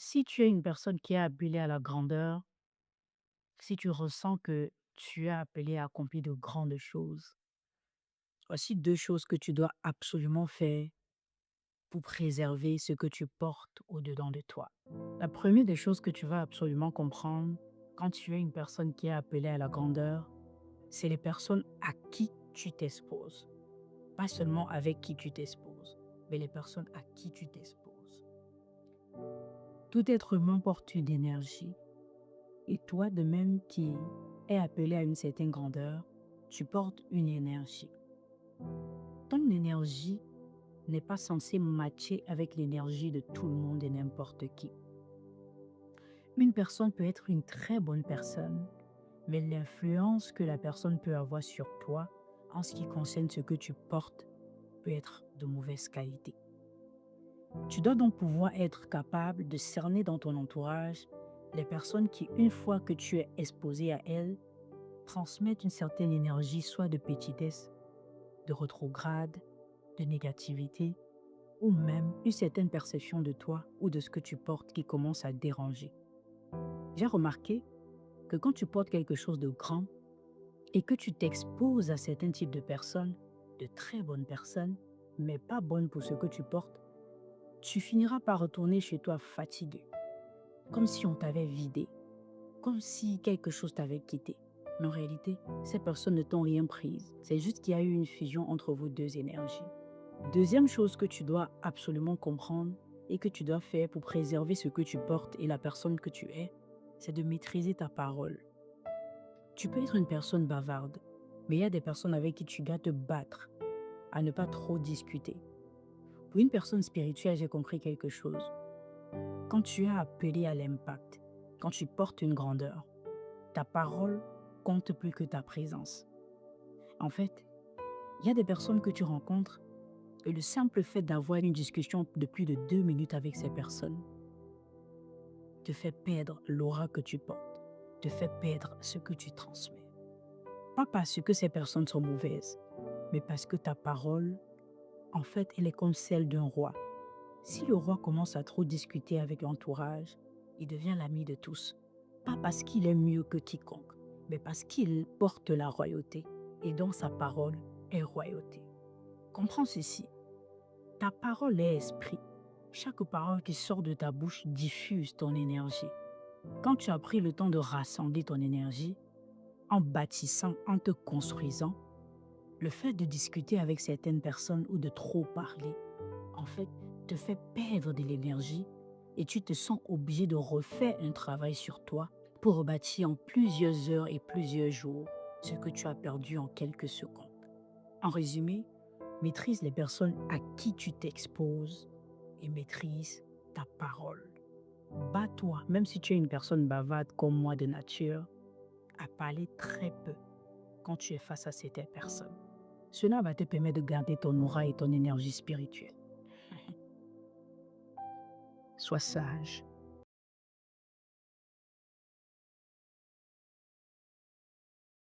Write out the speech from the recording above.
Si tu es une personne qui est appelée à la grandeur, si tu ressens que tu es appelé à accomplir de grandes choses, voici 2 choses que tu dois absolument faire pour préserver ce que tu portes au-dedans de toi. La première des choses que tu vas absolument comprendre quand tu es une personne qui est appelée à la grandeur, c'est les personnes à qui tu t'exposes. Pas seulement avec qui tu t'exposes, mais les personnes à qui tu t'exposes. Tout être humain porte une énergie. Et toi, de même qui es appelé à une certaine grandeur, tu portes une énergie. Ton énergie n'est pas censée matcher avec l'énergie de tout le monde et n'importe qui. Une personne peut être une très bonne personne, mais l'influence que la personne peut avoir sur toi en ce qui concerne ce que tu portes peut être de mauvaise qualité. Tu dois donc pouvoir être capable de cerner dans ton entourage les personnes qui, une fois que tu es exposé à elles, transmettent une certaine énergie, soit de petitesse, de rétrograde, de négativité, ou même une certaine perception de toi ou de ce que tu portes qui commence à déranger. J'ai remarqué que quand tu portes quelque chose de grand et que tu t'exposes à certains types de personnes, de très bonnes personnes, mais pas bonnes pour ce que tu portes, tu finiras par retourner chez toi fatigué, comme si on t'avait vidé, comme si quelque chose t'avait quitté. Mais en réalité, ces personnes ne t'ont rien prise. C'est juste qu'il y a eu une fusion entre vos 2 énergies. Deuxième chose que tu dois absolument comprendre et que tu dois faire pour préserver ce que tu portes et la personne que tu es, c'est de maîtriser ta parole. Tu peux être une personne bavarde, mais il y a des personnes avec qui tu dois te battre à ne pas trop discuter. Pour une personne spirituelle, j'ai compris quelque chose. Quand tu es appelé à l'impact, quand tu portes une grandeur, ta parole compte plus que ta présence. En fait, il y a des personnes que tu rencontres et le simple fait d'avoir une discussion de plus de 2 minutes avec ces personnes te fait perdre l'aura que tu portes, te fait perdre ce que tu transmets. Pas parce que ces personnes sont mauvaises, mais parce que ta parole, en fait, elle est comme celle d'un roi. Si le roi commence à trop discuter avec l'entourage, il devient l'ami de tous. Pas parce qu'il est mieux que quiconque, mais parce qu'il porte la royauté et donc sa parole est royauté. Comprends ceci, ta parole est esprit. Chaque parole qui sort de ta bouche diffuse ton énergie. Quand tu as pris le temps de rassembler ton énergie, en bâtissant, en te construisant, le fait de discuter avec certaines personnes ou de trop parler, en fait, te fait perdre de l'énergie et tu te sens obligé de refaire un travail sur toi pour rebâtir en plusieurs heures et plusieurs jours ce que tu as perdu en quelques secondes. En résumé, maîtrise les personnes à qui tu t'exposes et maîtrise ta parole. Bats-toi, même si tu es une personne bavarde comme moi de nature, à parler très peu quand tu es face à cette personne. Cela va te permettre de garder ton aura et ton énergie spirituelle. Sois sage.